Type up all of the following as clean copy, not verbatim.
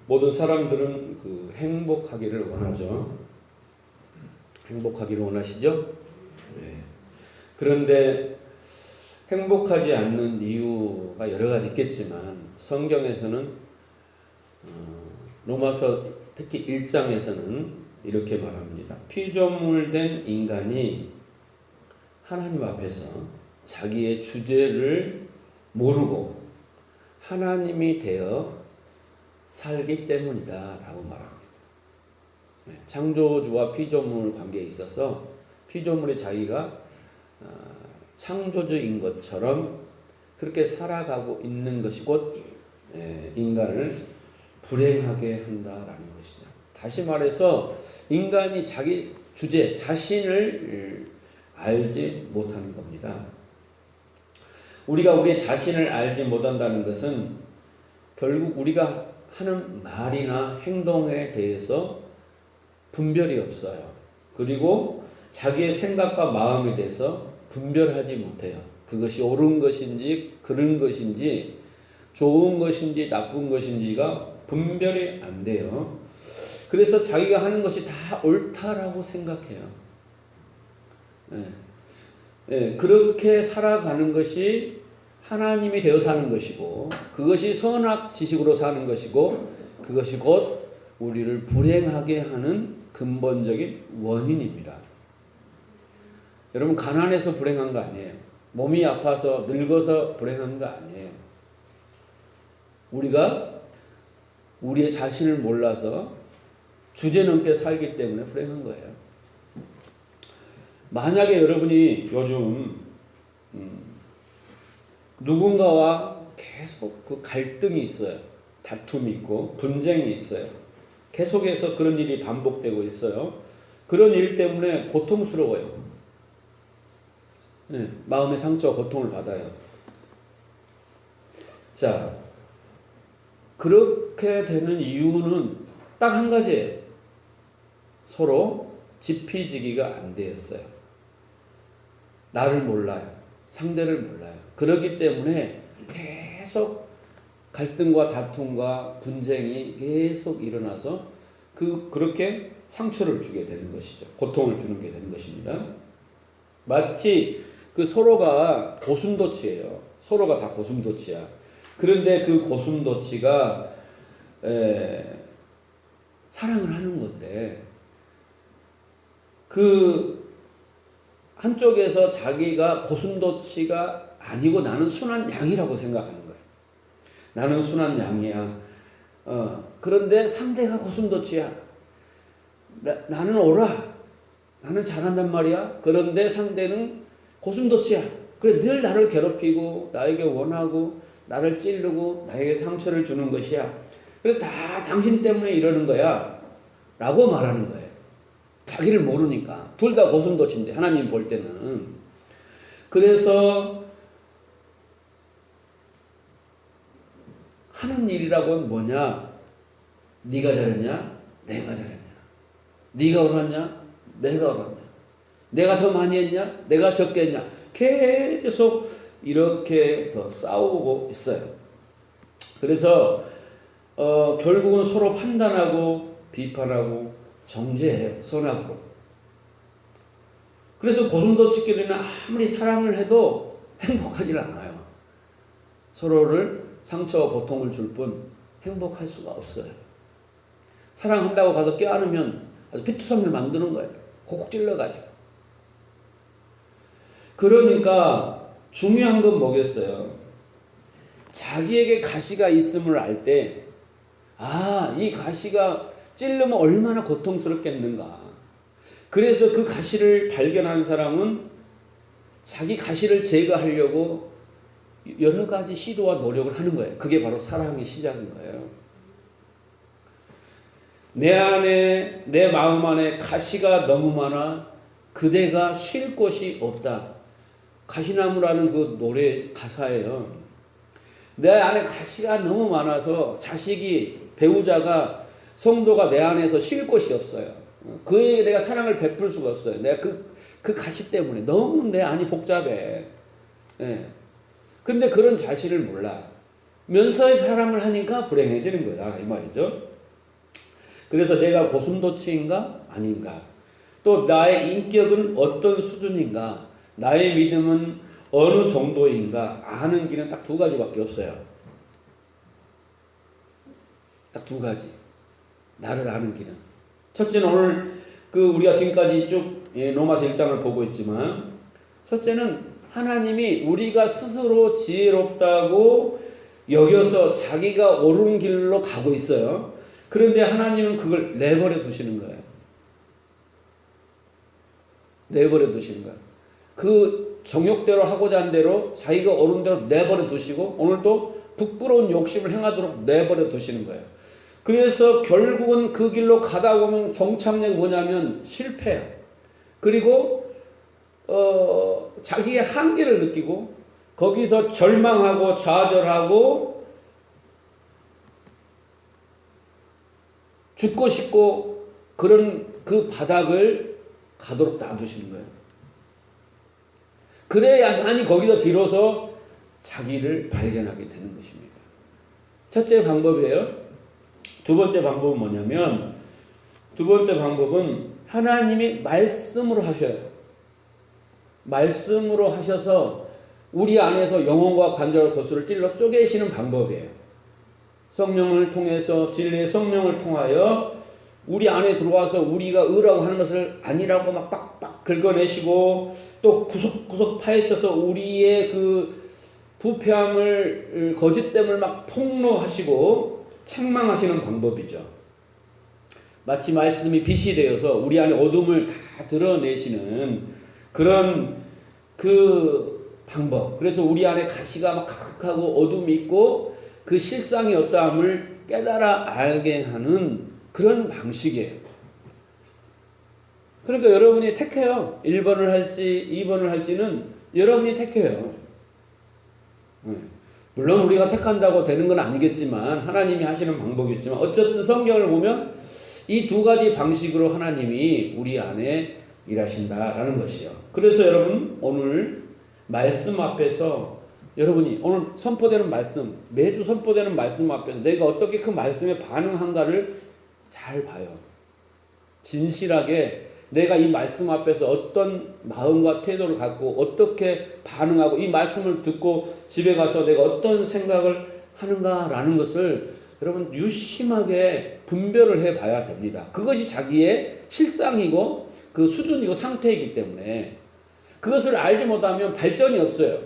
모든 사람들은 그 행복하기를 원하죠. 행복하기를 원하시죠? 네. 그런데 행복하지 않는 이유가 여러 가지 있겠지만 성경에서는 로마서 특히 1장에서는 이렇게 말합니다. 피조물된 인간이 하나님 앞에서 자기의 주제를 모르고 하나님이 되어 살기 때문이다 라고 말합니다. 창조주와 피조물 관계에 있어서 피조물이 자기가 창조주인 것처럼 그렇게 살아가고 있는 것이 곧 인간을 불행하게 한다라는 것이죠. 다시 말해서 인간이 자기 주제, 자신을 알지 못하는 겁니다. 우리가 우리 자신을 알지 못한다는 것은 결국 우리가 하는 말이나 행동에 대해서 분별이 없어요. 그리고 자기의 생각과 마음에 대해서 분별하지 못해요. 그것이 옳은 것인지 그른 것인지 좋은 것인지 나쁜 것인지가 분별이 안 돼요. 그래서 자기가 하는 것이 다 옳다라고 생각해요. 그렇게 살아가는 것이 하나님이 되어 사는 것이고 그것이 선악 지식으로 사는 것이고 그것이 곧 우리를 불행하게 하는 근본적인 원인입니다. 여러분 가난해서 불행한 거 아니에요. 몸이 아파서 늙어서 불행한 거 아니에요. 우리가 우리의 자신을 몰라서 주제넘게 살기 때문에 불행한 거예요. 만약에 여러분이 요즘 누군가와 계속 그 갈등이 있어요. 다툼이 있고 분쟁이 있어요. 계속해서 그런 일이 반복되고 있어요. 그런 일 때문에 고통스러워요. 마음의 상처와 고통을 받아요. 자, 그렇게 되는 이유는 딱 한 가지예요. 서로 지피지기가 안 되었어요. 나를 몰라요. 상대를 몰라요. 그렇기 때문에 계속 갈등과 다툼과 분쟁이 계속 일어나서 그렇게 상처를 주게 되는 것이죠. 고통을 주는 게 되는 것입니다. 마치 그 서로가 고슴도치예요. 서로가 다 고슴도치야. 그런데 그 고슴도치가 사랑을 하는 건데 그 한쪽에서 자기가 고슴도치가 아니고 나는 순한 양이라고 생각하는 거예요. 나는 순한 양이야. 그런데 상대가 고슴도치야. 나는 옳아. 나는 잘한단 말이야. 그런데 상대는 고슴도치야. 그래 늘 나를 괴롭히고 나에게 원하고 나를 찌르고 나에게 상처를 주는 것이야. 그래 다 당신 때문에 이러는 거야. 라고 말하는 거예요. 자기를 모르니까. 둘 다 고슴도치인데 하나님 볼 때는. 그래서 하는 일이라고는 뭐냐? 네가 잘했냐? 내가 잘했냐? 네가 옳았냐? 내가 옳았냐? 내가 더 많이 했냐? 내가 적게 했냐? 계속 이렇게 더 싸우고 있어요. 그래서 결국은 서로 판단하고 비판하고 정죄해요. 선악으로. 그래서 고슴도치끼리는 아무리 사랑을 해도 행복하지 않아요. 서로를 상처와 고통을 줄 뿐 행복할 수가 없어요. 사랑한다고 가서 껴안으면 아주 피투성이를 만드는 거예요. 콕 찔러가지고. 그러니까 중요한 건 뭐겠어요? 자기에게 가시가 있음을 알 때, 이 가시가 찔르면 얼마나 고통스럽겠는가. 그래서 그 가시를 발견한 사람은 자기 가시를 제거하려고 여러 가지 시도와 노력을 하는 거예요. 그게 바로 사랑의 시작인 거예요. 내 안에, 내 마음 안에 가시가 너무 많아 그대가 쉴 곳이 없다. 가시나무라는 그 노래 가사예요. 내 안에 가시가 너무 많아서 자식이, 배우자가, 성도가 내 안에서 쉴 곳이 없어요. 그에게 내가 사랑을 베풀 수가 없어요. 내가 그 가시 때문에 너무 내 안이 복잡해. 근데 그런 자신을 몰라. 면서의 사랑을 하니까 불행해지는 거야. 이 말이죠. 그래서 내가 고슴도치인가 아닌가, 또 나의 인격은 어떤 수준인가, 나의 믿음은 어느 정도인가 아는 길은 딱 두 가지밖에 없어요. 딱 두 가지. 나를 아는 길은. 첫째는 오늘 우리가 지금까지 쭉 로마서 1장을 보고 있지만, 첫째는 하나님이 우리가 스스로 지혜롭다고 여겨서 자기가 옳은 길로 가고 있어요. 그런데 하나님은 그걸 내버려 두시는 거예요. 내버려 두시는 거예요. 그 정욕대로 하고자 한 대로 자기가 옳은 대로 내버려 두시고, 오늘도 부끄러운 욕심을 행하도록 내버려 두시는 거예요. 그래서 결국은 그 길로 가다 보면 종착역이 뭐냐면 실패야. 그리고 자기의 한계를 느끼고 거기서 절망하고 좌절하고 죽고 싶고 그런 그 바닥을 가도록 놔두시는 거예요. 그래야만이 거기서 비로소 자기를 발견하게 되는 것입니다. 첫째 방법이에요. 두 번째 방법은 뭐냐면, 두 번째 방법은 하나님이 말씀으로 하셔요. 말씀으로 하셔서 우리 안에서 영혼과 관절과 거수를 찔러 쪼개시는 방법이에요. 성령을 통해서, 진리의 성령을 통하여 우리 안에 들어와서 우리가 의라고 하는 것을 아니라고 막 빡빡 긁어내시고, 또 구석구석 파헤쳐서 우리의 그 부패함을, 거짓됨을 막 폭로하시고 책망하시는 방법이죠. 마치 말씀이 빛이 되어서 우리 안에 어둠을 다 드러내시는 그런 그 방법. 그래서 우리 안에 가시가 막 가득하고 어둠이 있고 그 실상이 어떠함을 깨달아 알게 하는 그런 방식이에요. 그러니까 여러분이 택해요. 1번을 할지 2번을 할지는 여러분이 택해요. 물론 우리가 택한다고 되는 건 아니겠지만, 하나님이 하시는 방법이겠지만, 어쨌든 성경을 보면 이 두 가지 방식으로 하나님이 우리 안에 일하신다라는 것이요. 그래서 여러분, 오늘 말씀 앞에서 여러분이 오늘 선포되는 말씀, 매주 선포되는 말씀 앞에서 내가 어떻게 그 말씀에 반응한가를 잘 봐요. 진실하게 내가 이 말씀 앞에서 어떤 마음과 태도를 갖고 어떻게 반응하고, 이 말씀을 듣고 집에 가서 내가 어떤 생각을 하는가라는 것을 여러분 유심하게 분별을 해 봐야 됩니다. 그것이 자기의 실상이고 그 수준이고 상태이기 때문에 그것을 알지 못하면 발전이 없어요.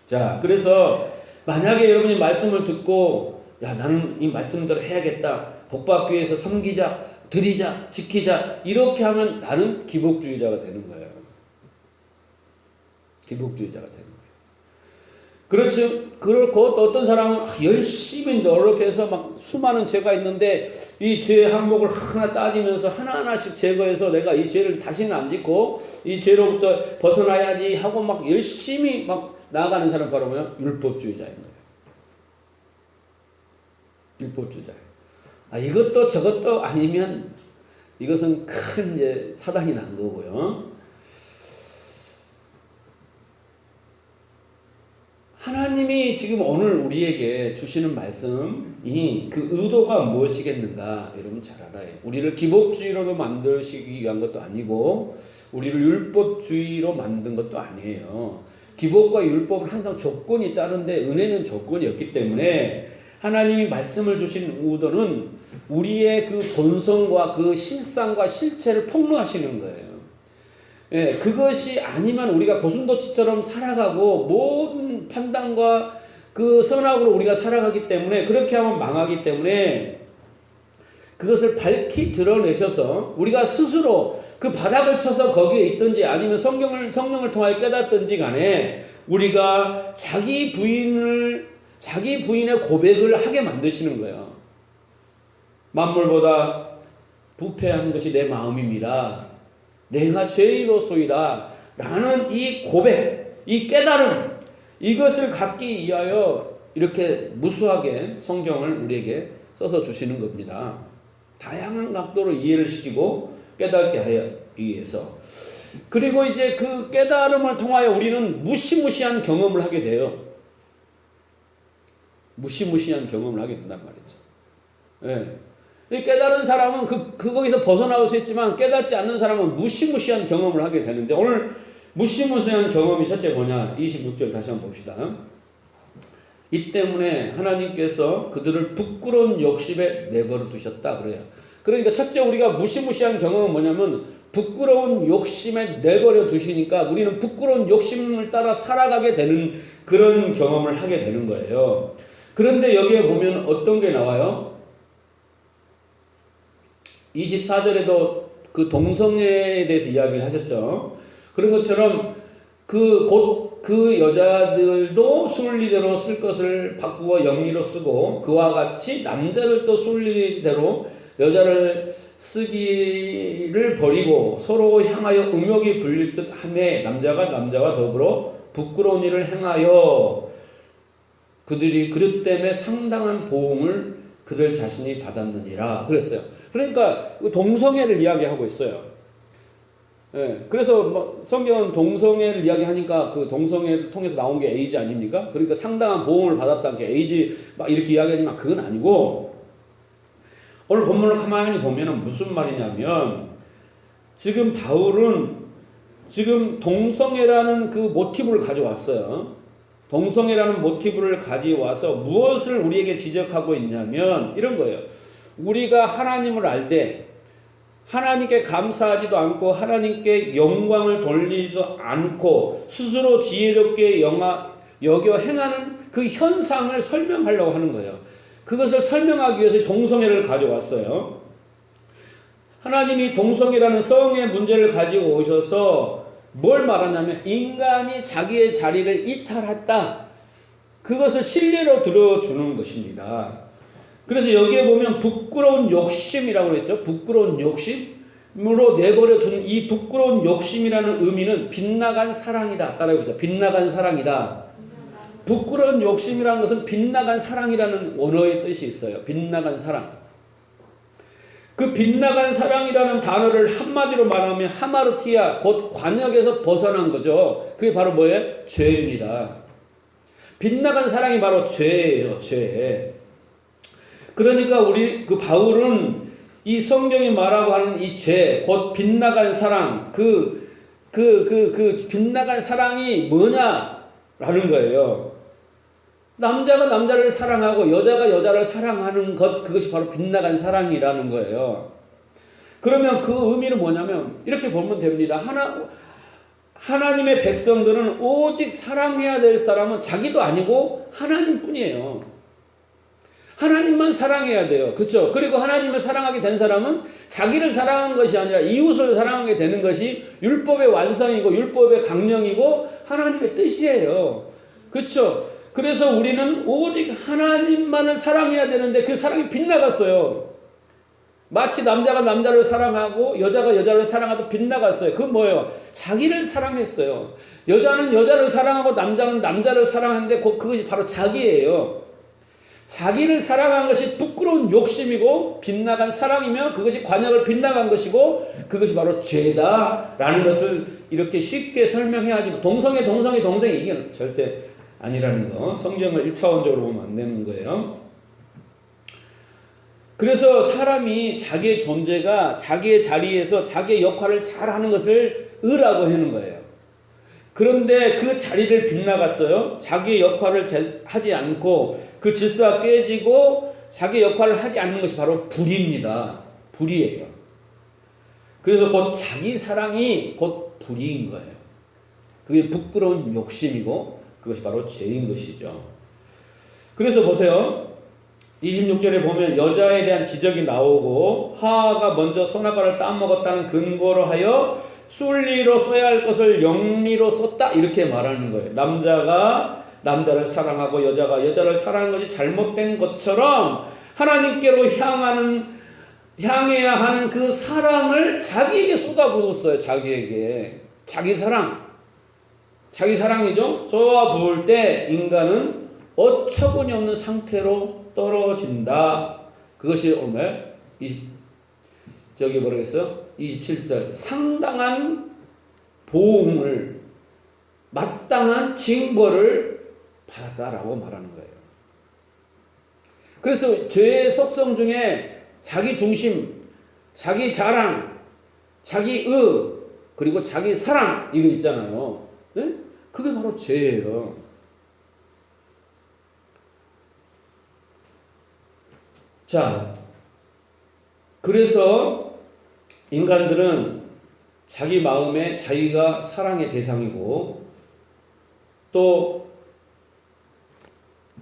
자, 그래서 만약에 여러분이 말씀을 듣고, 야, 나는 이 말씀대로 해야겠다, 복받기 위해서 섬기자, 드리자, 지키자, 이렇게 하면 나는 기복주의자가 되는 거예요. 기복주의자가 되는 거예요. 그렇지, 그렇고 또 어떤 사람은 열심히 노력해서 막 수많은 죄가 있는데 이 죄의 항목을 하나 따지면서 하나하나씩 제거해서 내가 이 죄를 다시는 안 짓고 이 죄로부터 벗어나야지 하고 막 열심히 막 나아가는 사람 바로 뭐야? 율법주의자인 거예요. 율법주의자. 이것도 저것도 아니면 이것은 큰 이제 사단이 난 거고요. 하나님이 지금 오늘 우리에게 주시는 말씀이 그 의도가 무엇이겠는가 여러분 잘 알아요. 우리를 기복주의로 만드시기 위한 것도 아니고 우리를 율법주의로 만든 것도 아니에요. 기복과 율법은 항상 조건이 따른데 은혜는 조건이 없기 때문에 하나님이 말씀을 주신 의도는 우리의 그 본성과 그 실상과 실체를 폭로하시는 거예요. 예, 그것이 아니면 우리가 고슴도치처럼 살아가고 모든 판단과 그 선악으로 우리가 살아가기 때문에, 그렇게 하면 망하기 때문에 그것을 밝히 드러내셔서 우리가 스스로 그 바닥을 쳐서 거기에 있든지 아니면 성령을 통하여 깨닫든지 간에 우리가 자기 부인의 고백을 하게 만드시는 거예요. 만물보다 부패한 것이 내 마음입니다. 내가 죄인으로소이다. 라는 이 고백, 이 깨달음, 이것을 갖기 위하여 이렇게 무수하게 성경을 우리에게 써서 주시는 겁니다. 다양한 각도로 이해를 시키고 깨닫게 하기 위해서. 그리고 이제 그 깨달음을 통하여 우리는 무시무시한 경험을 하게 돼요. 무시무시한 경험을 하게 된단 말이죠. 예. 이 깨달은 사람은 거기서 벗어나올 수 있지만 깨닫지 않는 사람은 무시무시한 경험을 하게 되는데 오늘 무시무시한 경험이 첫째 뭐냐? 26절 다시 한번 봅시다. 이 때문에 하나님께서 그들을 부끄러운 욕심에 내버려 두셨다 그래요. 그러니까 첫째 우리가 무시무시한 경험은 뭐냐면 부끄러운 욕심에 내버려 두시니까 우리는 부끄러운 욕심을 따라 살아가게 되는 그런 경험을 하게 되는 거예요. 그런데 여기에 보면 어떤 게 나와요? 24절에도 그 동성애에 대해서 이야기를 하셨죠. 그런 것처럼 그 여자들도 순리대로 쓸 것을 바꾸어 영리로 쓰고 그와 같이 남자들도 순리대로 여자를 쓰기를 버리고 서로 향하여 음욕이 불릴 듯 하매 남자가 남자와 더불어 부끄러운 일을 행하여 그들이 그릇 때문에 상당한 보응을 그들 자신이 받았느니라 그랬어요. 그러니까 동성애를 이야기하고 있어요. 예, 그래서 뭐 성경은 동성애를 이야기하니까 그 동성애를 통해서 나온 게 에이즈 아닙니까? 그러니까 상당한 보응을 받았다는 게 에이즈 막 이렇게 이야기하지만 그건 아니고 오늘 본문을 가만히 보면은 무슨 말이냐면 지금 바울은 지금 동성애라는 그 모티브를 가져왔어요. 동성애라는 모티브를 가져와서 무엇을 우리에게 지적하고 있냐면 이런 거예요. 우리가 하나님을 알 때 하나님께 감사하지도 않고 하나님께 영광을 돌리지도 않고 스스로 지혜롭게 여겨 행하는 그 현상을 설명하려고 하는 거예요. 그것을 설명하기 위해서 동성애를 가져왔어요. 하나님이 동성애라는 성의 문제를 가지고 오셔서 뭘 말하냐면 인간이 자기의 자리를 이탈했다. 그것을 실례로 들어주는 것입니다. 그래서 여기에 보면 부끄러운 욕심이라고 그랬죠. 부끄러운 욕심으로 내버려 두는 이 부끄러운 욕심이라는 의미는 빗나간 사랑이다. 따라해보세요. 빗나간 사랑이다. 부끄러운 욕심이라는 것은 빗나간 사랑이라는 원어의 뜻이 있어요. 빗나간 사랑. 그 빗나간 사랑이라는 단어를 한마디로 말하면 하마르티아 곧 관역에서 벗어난 거죠. 그게 바로 뭐예요? 죄입니다. 빗나간 사랑이 바로 죄예요. 죄. 그러니까 우리 그 바울은 이 성경이 말하고 하는 이 죄, 곧 빗나간 사랑, 그 빗나간 사랑이 뭐냐라는 거예요. 남자가 남자를 사랑하고 여자가 여자를 사랑하는 것, 그것이 바로 빗나간 사랑이라는 거예요. 그러면 그 의미는 뭐냐면 이렇게 보면 됩니다. 하나님의 백성들은 오직 사랑해야 될 사람은 자기도 아니고 하나님뿐이에요. 하나님만 사랑해야 돼요. 그렇죠? 그리고 하나님을 사랑하게 된 사람은 자기를 사랑한 것이 아니라 이웃을 사랑하게 되는 것이 율법의 완성이고 율법의 강령이고 하나님의 뜻이에요. 그렇죠? 그래서 우리는 오직 하나님만을 사랑해야 되는데 그 사랑이 빗나갔어요. 마치 남자가 남자를 사랑하고 여자가 여자를 사랑하듯 빗나갔어요. 그건 뭐예요? 자기를 사랑했어요. 여자는 여자를 사랑하고 남자는 남자를 사랑하는데 그것이 바로 자기예요. 자기를 사랑한 것이 부끄러운 욕심이고 빗나간 사랑이며 그것이 관역을 빗나간 것이고 그것이 바로 죄다라는 것을 이렇게 쉽게 설명해야지 동성애 이게 절대 아니라는 거. 성경을 1차원적으로 보면 안 되는 거예요. 그래서 사람이 자기의 존재가 자기의 자리에서 자기의 역할을 잘하는 것을 의라고 하는 거예요. 그런데 그 자리를 빗나갔어요. 자기의 역할을 하지 않고 그 질서가 깨지고 자기 역할을 하지 않는 것이 바로 불의입니다. 불의예요. 그래서 곧 자기 사랑이 곧 불의인 거예요. 그게 부끄러운 욕심이고 그것이 바로 죄인 것이죠. 그래서 보세요. 26절에 보면 여자에 대한 지적이 나오고 하하가 먼저 선악과를 따먹었다는 근거로 하여 순리로 써야 할 것을 영리로 썼다 이렇게 말하는 거예요. 남자가 남자를 사랑하고 여자가 여자를 사랑하는 것이 잘못된 것처럼 하나님께로 향해야 하는 그 사랑을 자기에게 쏟아부었어요. 자기에게. 자기 사랑이죠. 쏟아 부을 때 인간은 어처구니 없는 상태로 떨어진다. 그것이 오늘 27절 상당한 보응을 마땅한 징벌을 받았다라고 말하는 거예요. 그래서 죄의 속성 중에 자기 중심, 자기 자랑, 자기 그리고 자기 사랑 이거 있잖아요. 네? 그게 바로 죄예요. 자, 그래서 인간들은 자기 마음에 자기가 사랑의 대상이고 또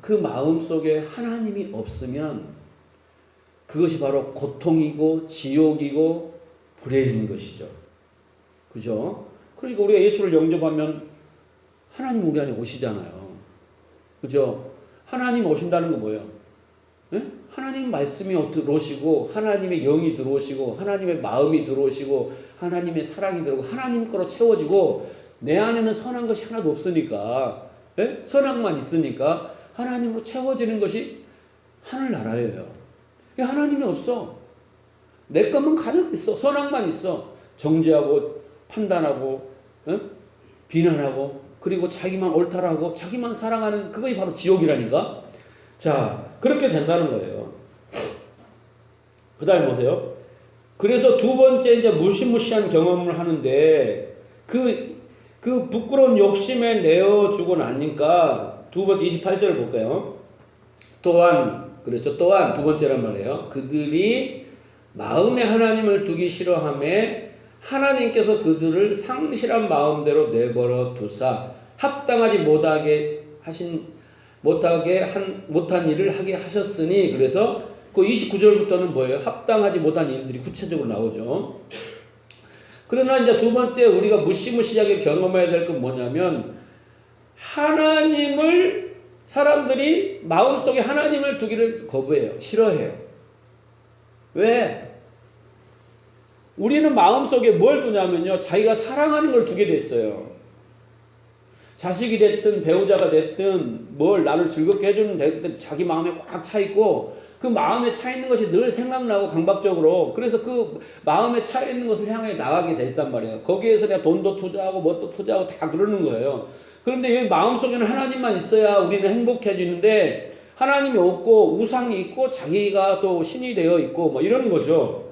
그 마음 속에 하나님이 없으면 그것이 바로 고통이고 지옥이고 불행인 것이죠. 그죠? 그러니까 우리가 예수를 영접하면 하나님 우리 안에 오시잖아요. 그죠? 하나님 오신다는 거 뭐예요? 네? 하나님 말씀이 들어오시고 하나님의 영이 들어오시고 하나님의 마음이 들어오시고 하나님의 사랑이 들어오고 하나님 거로 채워지고 내 안에는 선한 것이 하나도 없으니까 네? 선악만 있으니까 하나님으로 채워지는 것이 하늘나라예요. 하나님이 없어. 내 것만 가득 있어. 선악만 있어. 정죄하고 판단하고 비난하고 그리고 자기만 옳다라고 자기만 사랑하는 그것이 바로 지옥이라니까. 자, 그렇게 된다는 거예요. 그 다음에 보세요. 그래서 두 번째 이제 무시무시한 경험을 하는데 그 부끄러운 욕심에 내어주고 나니까 두 번째 28절을 볼까요? 또한 그랬죠. 또한 두 번째란 말이에요. 그들이 마음에 하나님을 두기 싫어함에 하나님께서 그들을 상실한 마음대로 내버려 두사 합당하지 못한 일을 하게 하셨으니 그래서 그 29절부터는 뭐예요? 합당하지 못한 일들이 구체적으로 나오죠. 그러나 이제 두 번째 우리가 무시무시하게 경험해야 될 건 뭐냐면 하나님을 사람들이 마음속에 하나님을 두기를 거부해요. 싫어해요. 왜? 우리는 마음속에 뭘 두냐면요. 자기가 사랑하는 걸 두게 됐어요. 자식이 됐든 배우자가 됐든 뭘 나를 즐겁게 해주는 됐든 자기 마음에 꽉 차 있고 그 마음에 차 있는 것이 늘 생각나고 강박적으로 그래서 그 마음에 차 있는 것을 향해 나가게 됐단 말이에요. 거기에서 내가 돈도 투자하고 뭣도 투자하고 다 그러는 거예요. 그런데 여기 마음속에는 하나님만 있어야 우리는 행복해지는데 하나님이 없고 우상이 있고 자기가 또 신이 되어 있고 뭐 이런 거죠.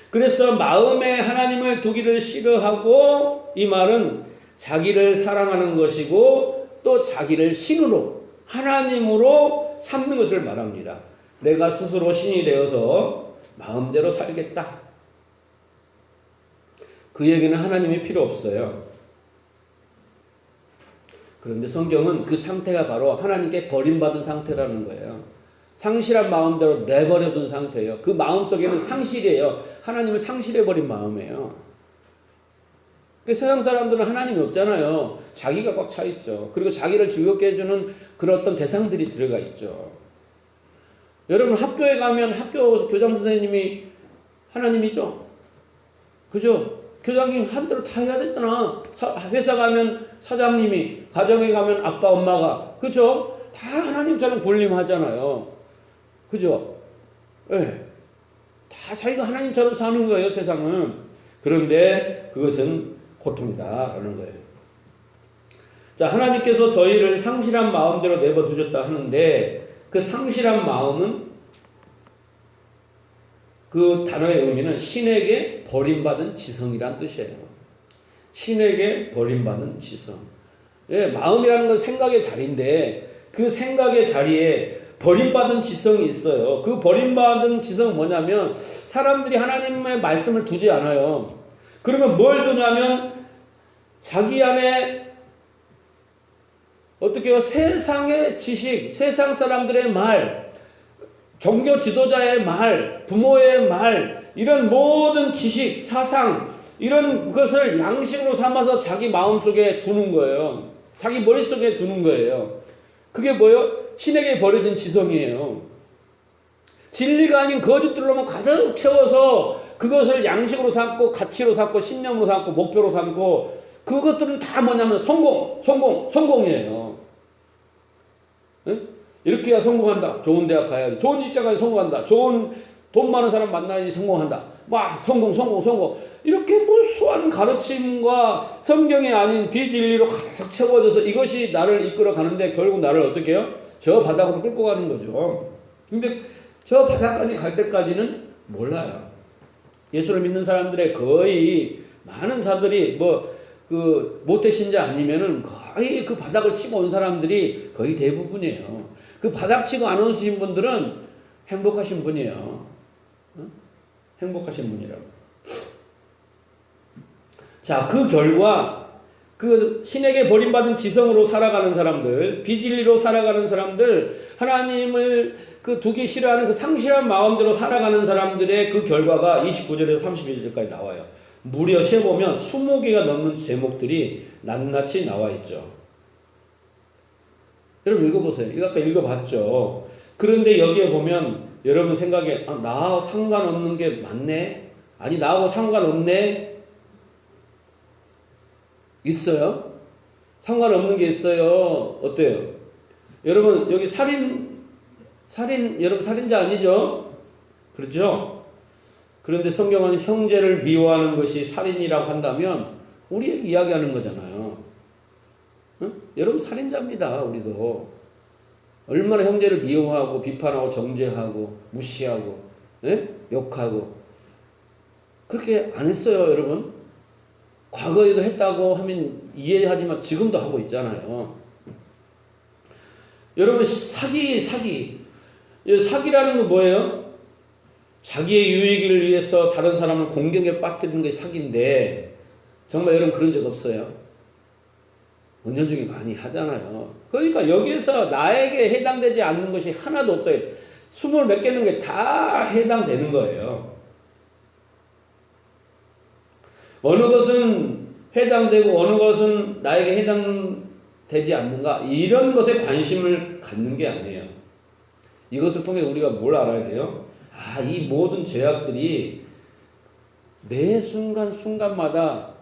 그래서 마음에 하나님을 두기를 싫어하고 이 말은 자기를 사랑하는 것이고 또 자기를 신으로 하나님으로 삼는 것을 말합니다. 내가 스스로 신이 되어서 마음대로 살겠다. 그에게는 하나님이 필요 없어요. 그런데 성경은 그 상태가 바로 하나님께 버림받은 상태라는 거예요. 상실한 마음대로 내버려둔 상태예요. 그 마음속에는 상실이에요. 하나님을 상실해버린 마음이에요. 그 세상 사람들은 하나님이 없잖아요. 자기가 꽉 차 있죠. 그리고 자기를 즐겁게 해주는 그런 어떤 대상들이 들어가 있죠. 여러분 학교에 가면 학교 교장 선생님이 하나님이죠. 그죠? 교장님 한 대로 다 해야 되잖아. 회사 가면 사장님이, 가정에 가면 아빠 엄마가, 그죠? 다 하나님처럼 군림하잖아요. 그죠? 예. 네. 다 자기가 하나님처럼 사는 거예요, 세상은. 그런데 그것은 고통이다라는 거예요. 자, 하나님께서 저희를 상실한 마음대로 내버려두셨다 하는데 그 상실한 마음은 그 단어의 의미는 신에게 버림받은 지성이란 뜻이에요. 신에게 버림받은 지성. 예, 마음이라는 건 생각의 자리인데 그 생각의 자리에 버림받은 지성이 있어요. 그 버림받은 지성은 뭐냐면 사람들이 하나님의 말씀을 두지 않아요. 그러면 뭘 두냐면 자기 안에 어떻게 해요? 세상의 지식, 세상 사람들의 말, 종교 지도자의 말, 부모의 말, 이런 모든 지식, 사상, 이런 것을 양식으로 삼아서 자기 마음속에 두는 거예요. 자기 머릿속에 두는 거예요. 그게 뭐예요? 신에게 버려진 지성이에요. 진리가 아닌 것들로만 가득 채워서 그것을 양식으로 삼고 가치로 삼고 신념으로 삼고 목표로 삼고 그것들은 다 뭐냐면 성공이에요. 응? 이렇게 해야 성공한다. 좋은 대학 가야지. 좋은 직장 가야 성공한다. 좋은 돈 많은 사람 만나야지 성공한다. 막 성공. 이렇게 무수한 가르침과 성경이 아닌 비진리로 가득 채워져서 이것이 나를 이끌어 가는데 결국 나를 어떻게 해요? 저 바닥으로 끌고 가는 거죠. 근데 저 바닥까지 갈 때까지는 몰라요. 예수를 믿는 사람들의 거의 많은 사람들이 모태신자 아니면은 거의 그 바닥을 치고 온 사람들이 거의 대부분이에요. 그 바닥 치고 안 오신 분들은 행복하신 분이에요. 행복하신 분이라고. 자, 그 결과 그 신에게 버림받은 지성으로 살아가는 사람들, 비진리로 살아가는 사람들, 하나님을 그 두기 싫어하는 그 상실한 마음대로 살아가는 사람들의 그 결과가 29절에서 31절까지 나와요. 무려 세보면 20개가 넘는 제목들이 낱낱이 나와 있죠. 여러분 읽어보세요. 이거 아까 읽어봤죠. 그런데 여기에 보면 여러분 생각에 나하고 상관없는 게 맞네? 아니 나하고 상관없네? 있어요? 상관없는 게 있어요. 어때요? 여러분 여기 살인 여러분 살인자 아니죠? 그렇죠? 그런데 성경은 형제를 미워하는 것이 살인이라고 한다면 우리에게 이야기하는 거잖아요. 응? 여러분 살인자입니다. 우리도 얼마나 형제를 미워하고 비판하고 정죄하고 무시하고 욕하고 그렇게 안 했어요. 여러분 과거에도 했다고 하면 이해하지만 지금도 하고 있잖아요. 여러분 사기라는 건 뭐예요? 자기의 유익을 위해서 다른 사람을 공경에 빠뜨리는 게 사기인데 정말 여러분 그런 적 없어요? 은연중에 많이 하잖아요. 그러니까 여기에서 나에게 해당되지 않는 것이 하나도 없어요. 20몇 개는 게 다 해당되는 거예요. 어느 것은 해당되고 어느 것은 나에게 해당되지 않는가? 이런 것에 관심을 갖는 게 아니에요. 이것을 통해 우리가 뭘 알아야 돼요? 이 모든 죄악들이 매 순간마다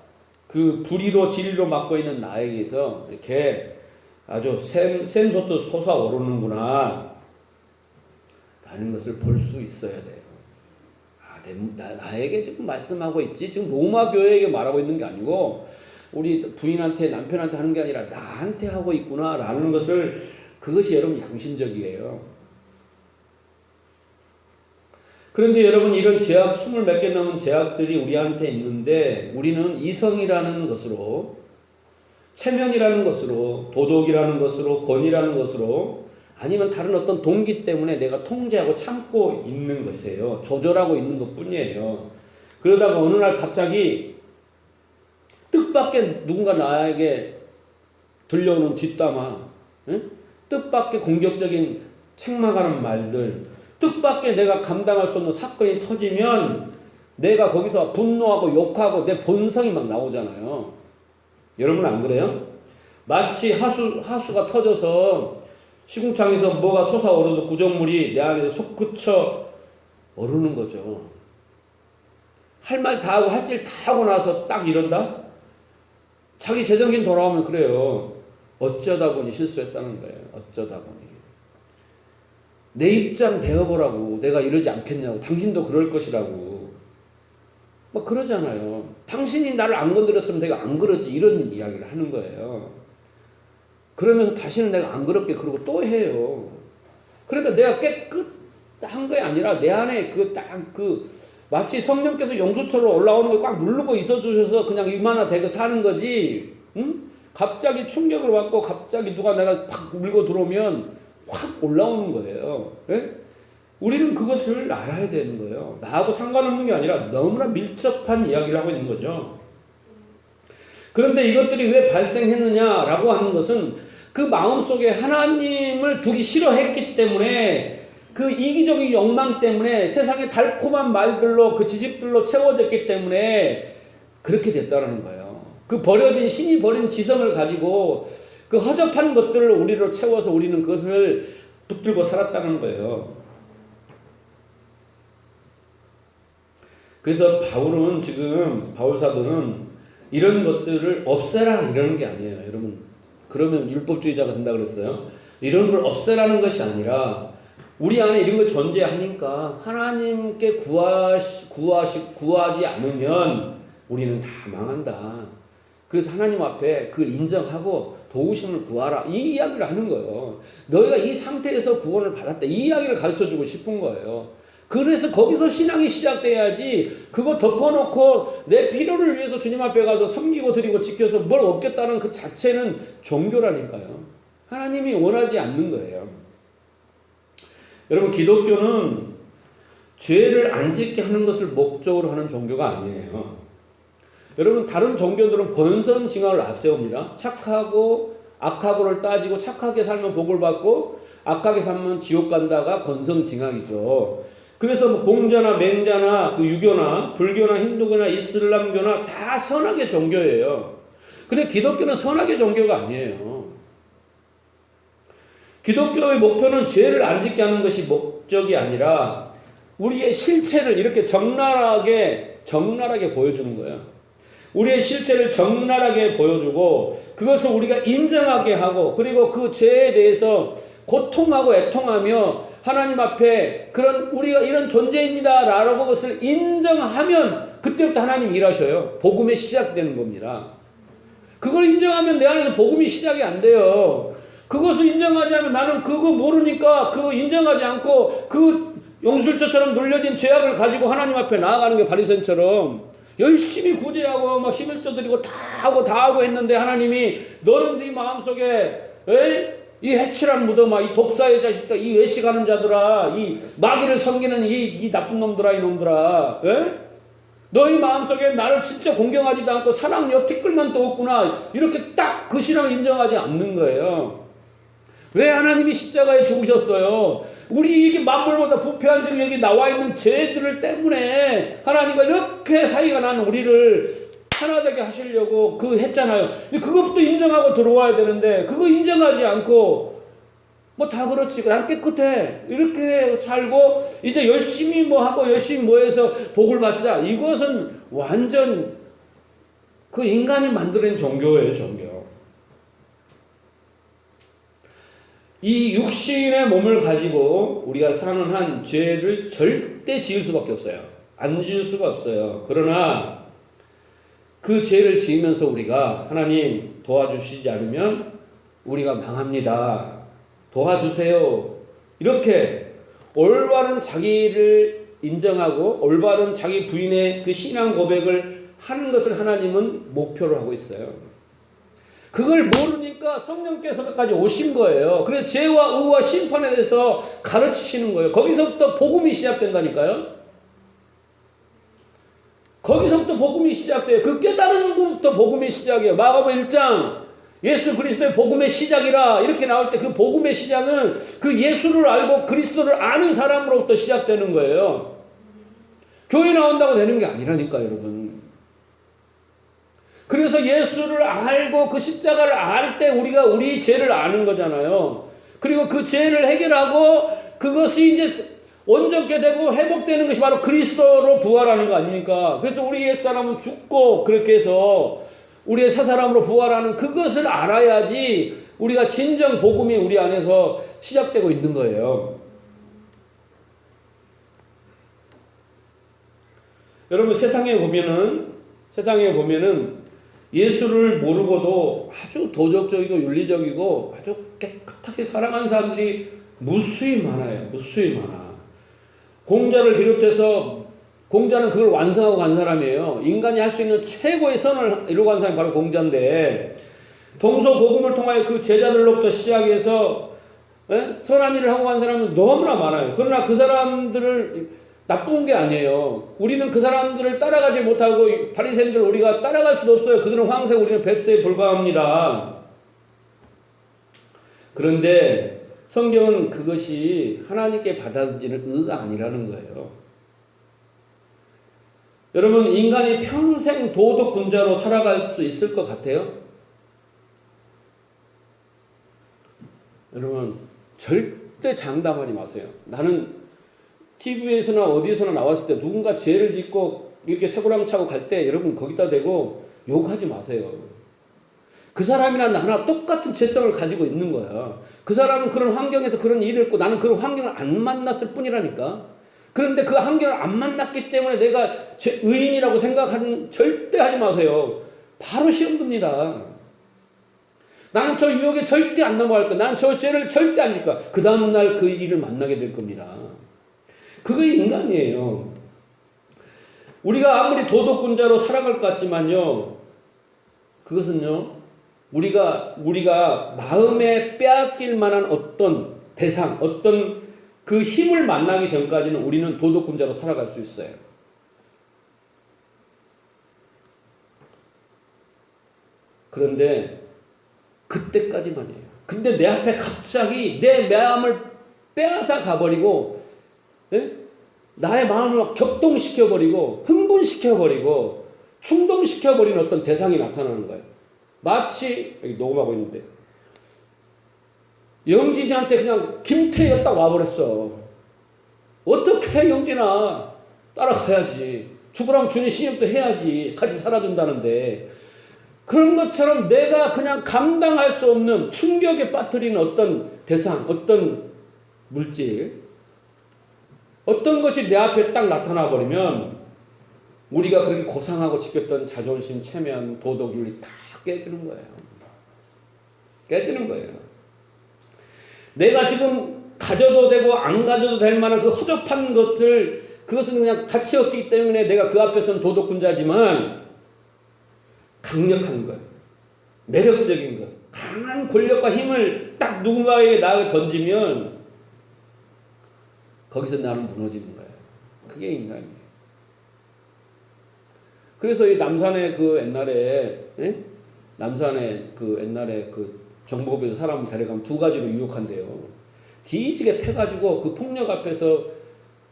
그 불의로 진리로 맡고 있는 나에게서 이렇게 아주 샘솟듯 솟아오르는구나 라는 것을 볼 수 있어야 돼요. 나에게 지금 말씀하고 있지 지금 로마 교회에게 말하고 있는 게 아니고 우리 부인한테 남편한테 하는 게 아니라 나한테 하고 있구나 라는 것을 그것이 여러분 양심적이에요. 그런데 여러분 이런 죄악 20몇 개 넘은 죄악들이 우리한테 있는데 우리는 이성이라는 것으로 체면이라는 것으로 도덕이라는 것으로 권위라는 것으로 아니면 다른 어떤 동기 때문에 내가 통제하고 참고 있는 것이에요. 조절하고 있는 것뿐이에요. 그러다가 어느 날 갑자기 뜻밖의 누군가 나에게 들려오는 뒷담화, 뜻밖의 공격적인 책망하는 말들, 뜻밖의 내가 감당할 수 없는 사건이 터지면 내가 거기서 분노하고 욕하고 내 본성이 막 나오잖아요. 여러분 안 그래요? 마치 하수가 터져서 시궁창에서 뭐가 솟아오르는 구정물이 내 안에서 솟구쳐 오르는 거죠. 할 말 다 하고 할 일 다 하고 나서 딱 이런다? 자기 제정신 돌아오면 그래요. 어쩌다 보니 실수했다는 거예요. 어쩌다 보니. 내 입장 배워보라고. 내가 이러지 않겠냐고. 당신도 그럴 것이라고. 막 그러잖아요. 당신이 나를 안 건드렸으면 내가 안 그러지. 이런 이야기를 하는 거예요. 그러면서 다시는 내가 안 그렇게 그러고 또 해요. 그러니까 내가 깨끗한 게 아니라 내 안에 마치 성령께서 용수처럼 올라오는 걸 꽉 누르고 있어 주셔서 그냥 이만한 대고 사는 거지. 응? 갑자기 충격을 받고 갑자기 누가 내가 팍 밀고 들어오면 확 올라오는 거예요. 예? 우리는 그것을 알아야 되는 거예요. 나하고 상관없는 게 아니라 너무나 밀접한 이야기를 하고 있는 거죠. 그런데 이것들이 왜 발생했느냐라고 하는 것은 그 마음속에 하나님을 두기 싫어했기 때문에 그 이기적인 욕망 때문에 세상의 달콤한 말들로 그 지식들로 채워졌기 때문에 그렇게 됐다는 거예요. 그 신이 버린 지성을 가지고 그 허접한 것들을 우리로 채워서 우리는 그것을 붙들고 살았다는 거예요. 그래서 바울 사도는 이런 것들을 없애라 이러는 게 아니에요. 여러분 그러면 율법주의자가 된다 그랬어요. 이런 걸 없애라는 것이 아니라 우리 안에 이런 거 존재하니까 하나님께 구하지 않으면 우리는 다 망한다. 그래서 하나님 앞에 그걸 인정하고 도우심을 구하라. 이 이야기를 하는 거예요. 너희가 이 상태에서 구원을 받았다. 이 이야기를 가르쳐주고 싶은 거예요. 그래서 거기서 신앙이 시작돼야지 그거 덮어놓고 내 필요를 위해서 주님 앞에 가서 섬기고 드리고 지켜서 뭘 얻겠다는 그 자체는 종교라니까요. 하나님이 원하지 않는 거예요. 여러분, 기독교는 죄를 안 짓게 하는 것을 목적으로 하는 종교가 아니에요. 여러분, 다른 종교들은 권선징악을 앞세웁니다. 착하고 악하고를 따지고 착하게 살면 복을 받고 악하게 살면 지옥 간다가 권선징악이죠. 그래서 뭐 공자나 맹자나 그 유교나 불교나 힌두교나 이슬람교나 다 선악의 종교예요. 근데 기독교는 선악의 종교가 아니에요. 기독교의 목표는 죄를 안 짓게 하는 것이 목적이 아니라 우리의 실체를 이렇게 적나라하게 보여주는 거예요. 우리의 실체를 적나라하게 보여주고 그것을 우리가 인정하게 하고 그리고 그 죄에 대해서 고통하고 애통하며 하나님 앞에 그런 우리가 이런 존재입니다 라고 그것을 인정하면 그때부터 하나님 일하셔요. 복음이 시작되는 겁니다. 그걸 인정하면 내 안에서 복음이 시작이 안 돼요. 그것을 인정하지 않으면 나는 그거 모르니까 그거 인정하지 않고 그 용술조처럼 눌려진 죄악을 가지고 하나님 앞에 나아가는 게 바리새인처럼 열심히 구제하고 막 11조 드리고 다 하고 했는데 하나님이 너는 네 마음속에 이 해칠한 무덤아, 이 독사의 자식들, 이 외식하는 자들아, 이 마귀를 섬기는 이 나쁜 놈들아, 이놈들아, 너희 마음속에 나를 진짜 공경하지도 않고 사랑력 티끌만 떠없구나. 이렇게 딱 그 신앙을 인정하지 않는 거예요. 왜 하나님이 십자가에 죽으셨어요? 우리 이게 만물보다 부패한 지금 여기 나와 있는 죄들 때문에 하나님과 이렇게 사이가 난 우리를 하나 되게 하시려고 그 했잖아요. 그것부터 인정하고 들어와야 되는데 그거 인정하지 않고 뭐 다 그렇지. 난 깨끗해. 이렇게 살고 이제 열심히 뭐 하고 열심히 뭐 해서 복을 받자. 이것은 완전 그 인간이 만들어낸 종교예요, 종교. 이 육신의 몸을 가지고 우리가 사는 한 죄를 절대 지을 수밖에 없어요. 안 지을 수가 없어요. 그러나 그 죄를 지으면서 우리가 하나님 도와주시지 않으면 우리가 망합니다. 도와주세요. 이렇게 올바른 자기를 인정하고 올바른 자기 부인의 그 신앙 고백을 하는 것을 하나님은 목표로 하고 있어요. 그걸 모르니까 성령께서까지 오신 거예요. 그래서 죄와 의와 심판에 대해서 가르치시는 거예요. 거기서부터 복음이 시작된다니까요. 거기서부터 복음이 시작돼요. 그 깨달은 것부터 복음의 시작이에요. 마가복음 1장 예수 그리스도의 복음의 시작이라 이렇게 나올 때 그 복음의 시작은 그 예수를 알고 그리스도를 아는 사람으로부터 시작되는 거예요. 교회 나온다고 되는 게 아니라니까 여러분. 그래서 예수를 알고 그 십자가를 알 때 우리가 우리 죄를 아는 거잖아요. 그리고 그 죄를 해결하고 그것이 이제 온전케 되고 회복되는 것이 바로 그리스도로 부활하는 거 아닙니까? 그래서 우리 옛사람은 죽고 그렇게 해서 우리의 새사람으로 부활하는 그것을 알아야지 우리가 진정 복음이 우리 안에서 시작되고 있는 거예요. 여러분 세상에 보면은 예수를 모르고도 아주 도덕적이고 윤리적이고 아주 깨끗하게 살아가는 사람들이 무수히 많아요. 무수히 많아. 공자를 비롯해서 공자는 그걸 완성하고 간 사람이에요. 인간이 할 수 있는 최고의 선을 이루고 간 사람이 바로 공자인데 동서고금을 통하여 그 제자들로부터 시작해서 선한 일을 하고 간 사람은 너무나 많아요. 그러나 그 사람들을 나쁜 게 아니에요. 우리는 그 사람들을 따라가지 못하고 바리새인들 우리가 따라갈 수도 없어요. 그들은 황새, 우리는 뱁새에 불과합니다. 그런데 성경은 그것이 하나님께 받아들이는 의가 아니라는 거예요. 여러분 인간이 평생 도덕 분자로 살아갈 수 있을 것 같아요? 여러분 절대 장담하지 마세요. 나는 TV에서나 어디에서나 나왔을 때 누군가 죄를 짓고 이렇게 쇠고랑 차고 갈 때 여러분 거기다 대고 욕하지 마세요. 그 사람이나 나나 똑같은 죄성을 가지고 있는 거야. 그 사람은 그런 환경에서 그런 일을 했고 나는 그런 환경을 안 만났을 뿐이라니까. 그런데 그 환경을 안 만났기 때문에 내가 의인이라고 생각하는 절대 하지 마세요. 바로 시험 듭니다. 나는 저 유혹에 절대 안 넘어갈 거야. 나는 저 죄를 절대 안 질 거야. 그 다음날 그 일을 만나게 될 겁니다. 그게 인간이에요. 우리가 아무리 도덕군자로 살아갈 것 같지만요, 그것은요, 우리가 마음에 빼앗길 만한 어떤 대상, 어떤 그 힘을 만나기 전까지는 우리는 도덕군자로 살아갈 수 있어요. 그런데 그때까지만이에요. 근데 내 앞에 갑자기 내 마음을 빼앗아 가버리고, 예? 나의 마음을 격동시켜버리고 흥분시켜버리고 충동시켜버리는 어떤 대상이 나타나는 거예요. 마치 여기 녹음하고 있는데 영진이한테 그냥 김태희가 딱 와버렸어. 어떻게 영진아, 따라가야지. 죽으라면 주님 신임도 해야지. 같이 살아준다는데, 그런 것처럼 내가 그냥 감당할 수 없는 충격에 빠뜨리는 어떤 대상, 어떤 물질, 어떤 것이 내 앞에 딱 나타나 버리면 우리가 그렇게 고상하고 지켰던 자존심, 체면, 도덕윤리 다 깨지는 거예요. 깨지는 거예요. 내가 지금 가져도 되고 안 가져도 될 만한 그 허접한 것을, 그것은 그냥 가치 없기 때문에 내가 그 앞에서는 도덕군자지만 강력한 것, 매력적인 것, 강한 권력과 힘을 딱 누군가에게 나를 던지면 거기서 나는 무너지는 거예요. 그게 인간이에요. 그래서 이 남산에 그 옛날에, 예? 남산에 그 옛날에 그 정보부에서 사람을 데려가면 두 가지로 유혹한대요. 뒤지게 패가지고 그 폭력 앞에서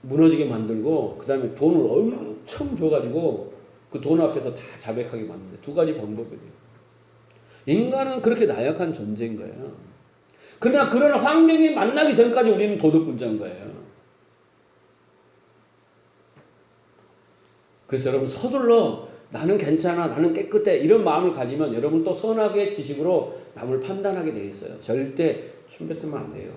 무너지게 만들고, 그 다음에 돈을 엄청 줘가지고 그 돈 앞에서 다 자백하게 만든대. 두 가지 방법이에요. 인간은 그렇게 나약한 존재인 거예요. 그러나 그런 환경이 만나기 전까지 우리는 도덕군자인 거예요. 그래서 여러분 서둘러 나는 괜찮아, 나는 깨끗해, 이런 마음을 가지면 여러분 또 선악의 지식으로 남을 판단하게 돼 있어요. 절대 춤뱉으면 안 돼요.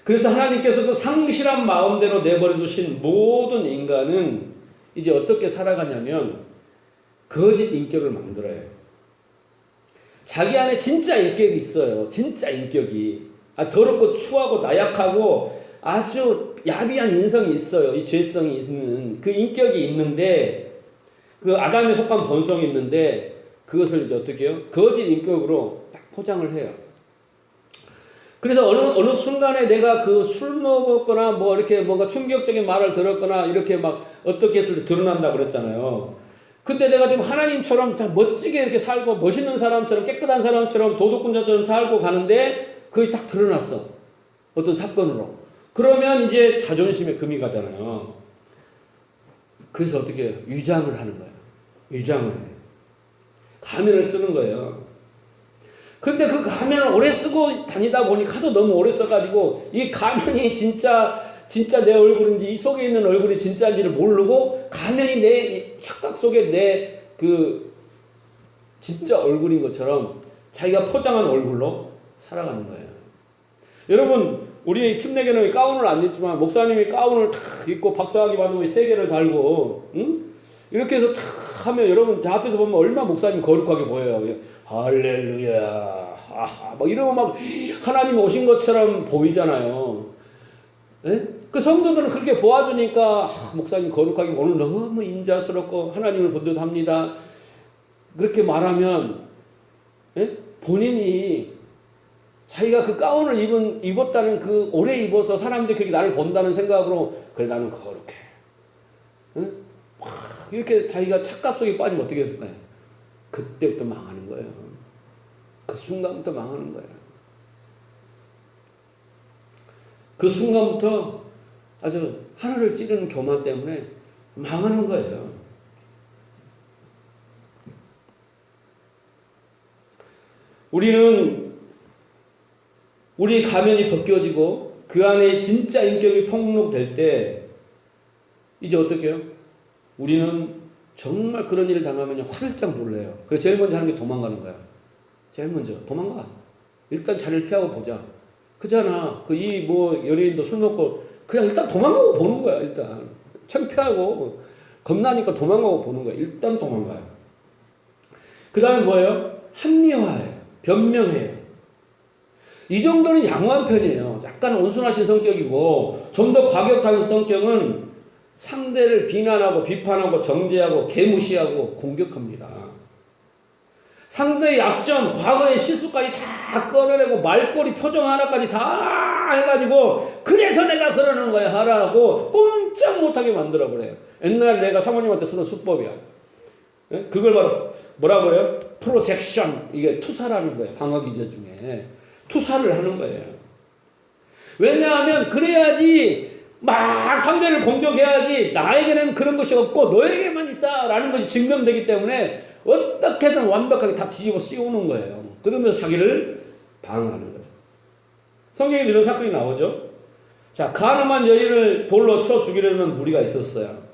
그래서 하나님께서 그 상실한 마음대로 내버려 두신 모든 인간은 이제 어떻게 살아가냐면 거짓 인격을 만들어요. 자기 안에 진짜 인격이 있어요. 진짜 인격이. 더럽고 추하고 나약하고 아주 야비한 인성이 있어요. 이 죄성이 있는 그 인격이 있는데, 그 아담에 속한 본성이 있는데, 그것을 이제 어떻게 해요? 거짓 인격으로 딱 포장을 해요. 그래서 어느 순간에 내가 그 술 먹었거나 뭐 이렇게 뭔가 충격적인 말을 들었거나 이렇게 막 어떻게 해서 드러난다고 그랬잖아요. 근데 내가 지금 하나님처럼 다 멋지게 이렇게 살고 멋있는 사람처럼 깨끗한 사람처럼 도덕군자처럼 살고 가는데 그게 딱 드러났어. 어떤 사건으로. 그러면 이제 자존심에 금이 가잖아요. 그래서 어떻게 해요? 위장을 하는 거예요. 위장을 해요. 가면을 쓰는 거예요. 근데 그 가면을 오래 쓰고 다니다 보니까 하도 너무 오래 써가지고 이 가면이 진짜 내 얼굴인지 이 속에 있는 얼굴이 진짜인지를 모르고 가면이 내 착각 속에 내 그 진짜 얼굴인 것처럼 자기가 포장한 얼굴로 살아가는 거예요. 여러분, 우리 춤내교는 가운을 안 입지만 목사님이 가운을 탁 입고 박사학위 받으면 3개를 달고, 응? 이렇게 해서 탁 하면 여러분 저 앞에서 보면 얼마나 목사님 거룩하게 보여요. 할렐루야, 막 이러면 막 하나님 오신 것처럼 보이잖아요. 예? 그 성도들은 그렇게 보아주니까 목사님 거룩하게 오늘 너무 인자스럽고 하나님을 본받합니다. 그렇게 말하면, 예? 본인이 자기가 그 가운을 입었다는 그 오래 입어서 사람들이 그렇게 나를 본다는 생각으로 그래 나는 거룩해. 응? 막 이렇게 자기가 착각 속에 빠지면 어떻게 했을까요? 그때부터 망하는 거예요. 그 순간부터 망하는 거예요. 그 순간부터 아주 하늘을 찌르는 교만 때문에 망하는 거예요. 우리는 우리 가면이 벗겨지고 그 안에 진짜 인격이 폭로될 때 이제 어떻게 해요? 우리는 정말 그런 일을 당하면 화들짝 놀래요. 그래서 제일 먼저 하는 게 도망가는 거야. 제일 먼저 도망가. 일단 자리를 피하고 보자. 그잖아. 이 연예인도 술 먹고 그냥 일단 도망가고 보는 거야. 일단 창피하고 겁나니까 도망가고 보는 거야. 일단 도망가요. 그 다음에 뭐예요? 합리화해요. 변명해요. 이 정도는 양호한 편이에요. 약간 온순하신 성격이고 좀 더 과격한 성격은 상대를 비난하고 비판하고 정죄하고 개무시하고 공격합니다. 상대의 약점, 과거의 실수까지 다 꺼내내고 말꼬리 표정 하나까지 다 해가지고 그래서 내가 그러는 거야 하라고 꼼짝 못하게 만들어버려요. 옛날 내가 사모님한테 쓰던 수법이야. 그걸 바로 뭐라고 해요? 프로젝션. 이게 투사라는 거예요. 방어 기제 중에. 투사를 하는 거예요. 왜냐하면 그래야지 막 상대를 공격해야지 나에게는 그런 것이 없고 너에게만 있다라는 것이 증명되기 때문에 어떻게든 완벽하게 다 뒤집어 씌우는 거예요. 그러면서 자기를 방어하는 거죠. 성경에 이런 사건이 나오죠. 자, 가늠한 여인을 돌로 쳐 죽이려는 무리가 있었어요.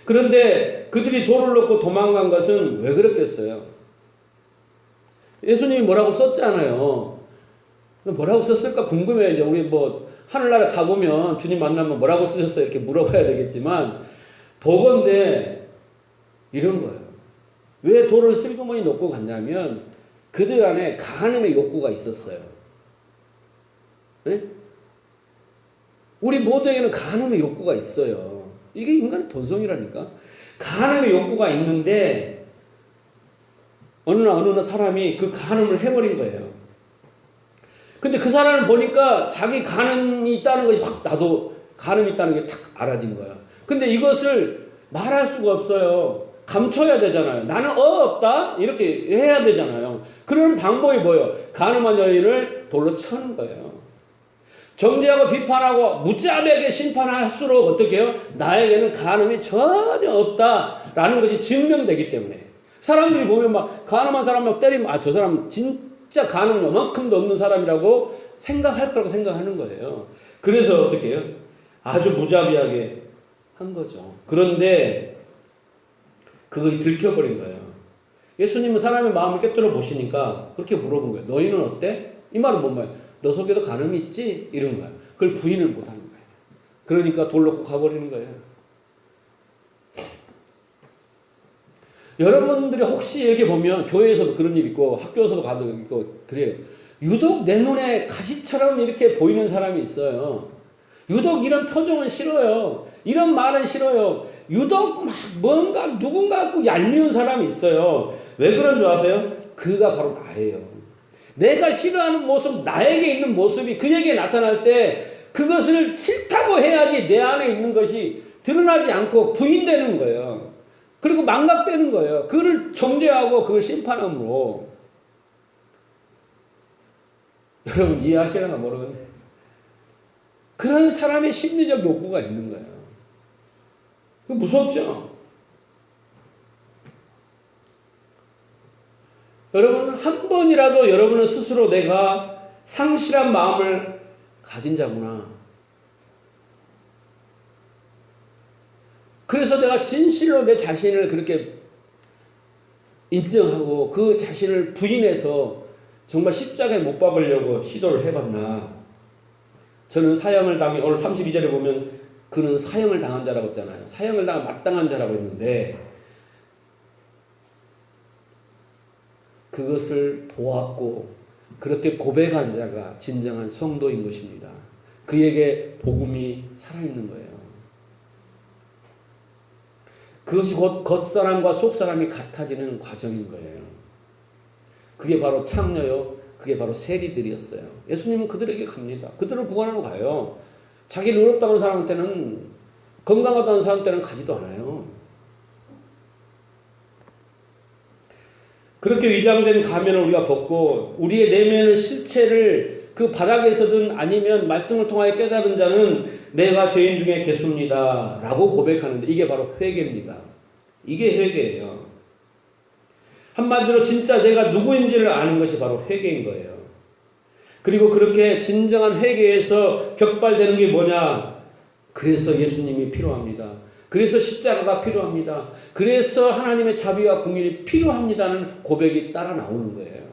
그런데 그들이 돌을 놓고 도망간 것은 왜 그랬겠어요? 예수님이 뭐라고 썼잖아요. 뭐라고 썼을까 궁금해요. 이제 우리 뭐 하늘나라 가보면 주님 만나면 뭐라고 쓰셨어요? 이렇게 물어봐야 되겠지만 보건대 이런 거예요. 왜 돌을 슬그머니 놓고 갔냐면 그들 안에 간음의 욕구가 있었어요. 네? 우리 모두에게는 간음의 욕구가 있어요. 이게 인간의 본성이라니까. 간음의 욕구가 있는데 어느 사람이 그 간음을 해버린 거예요. 근데 그 사람을 보니까 자기 간음이 있다는 것이 확 나도 간음이 있다는 게 탁 알아진 거야. 근데 이것을 말할 수가 없어요. 감춰야 되잖아요. 나는 없다? 이렇게 해야 되잖아요. 그런 방법이 뭐예요? 간음한 여인을 돌로 쳐는 거예요. 정죄하고 비판하고 무자비하게 심판할수록 어떻게 해요? 나에게는 간음이 전혀 없다라는 것이 증명되기 때문에. 사람들이 보면 막 간음한 사람 막 때리면 아, 저 사람 진짜 간음 요만큼도 없는 사람이라고 생각할 거라고 생각하는 거예요. 그래서 어떻게 해요? 아주 무자비하게 한 거죠. 그런데 그것이 들켜버린 거예요. 예수님은 사람의 마음을 꿰뚫어 보시니까 그렇게 물어본 거예요. 너희는 어때? 이 말은 뭔 말이야? 너 속에도 간음이 있지? 이런 거야. 그걸 부인을 못하는 거예요. 그러니까 돌 놓고 가버리는 거예요. 여러분들이 혹시 이렇게 보면 교회에서도 그런 일 있고 학교에서도 가도 있고 그래요. 유독 내 눈에 가시처럼 이렇게 보이는 사람이 있어요. 유독 이런 표정은 싫어요. 이런 말은 싫어요. 유독 막 뭔가 누군가 갖고 얄미운 사람이 있어요. 왜 그런 줄 아세요? 그가 바로 나예요. 내가 싫어하는 모습, 나에게 있는 모습이 그에게 나타날 때 그것을 싫다고 해야지 내 안에 있는 것이 드러나지 않고 부인되는 거예요. 그리고 망각되는 거예요. 그를 정죄하고 그걸 심판함으로. 여러분 이해하시려나 모르겠네. 그런 사람의 심리적 욕구가 있는 거예요. 그 무섭죠? 여러분 한 번이라도 여러분은 스스로 내가 상실한 마음을 가진 자구나. 그래서 내가 진실로 내 자신을 그렇게 인정하고 그 자신을 부인해서 정말 십자가에 못 박으려고 시도를 해봤나. 저는 사형을 오늘 32절에 보면 그는 사형을 당한 자라고 했잖아요. 사형을 당한 마땅한 자라고 했는데 그것을 보았고 그렇게 고백한 자가 진정한 성도인 것입니다. 그에게 복음이 살아있는 거예요. 그것이 곧 겉사람과 속사람이 같아지는 과정인 거예요. 그게 바로 창녀요. 그게 바로 세리들이었어요. 예수님은 그들에게 갑니다. 그들을 구원하러 가요. 자기를 의롭다는 사람한테는 건강하다는 사람한테는 가지도 않아요. 그렇게 위장된 가면을 우리가 벗고 우리의 내면의 실체를 그 바닥에서든 아니면 말씀을 통하여 깨달은 자는 내가 죄인 중에 개수입니다 라고 고백하는데 이게 바로 회개입니다. 이게 회개예요. 한마디로 진짜 내가 누구인지를 아는 것이 바로 회개인 거예요. 그리고 그렇게 진정한 회개에서 격발되는 게 뭐냐? 그래서 예수님이 필요합니다. 그래서 십자가가 필요합니다. 그래서 하나님의 자비와 긍휼이 필요합니다는 고백이 따라 나오는 거예요.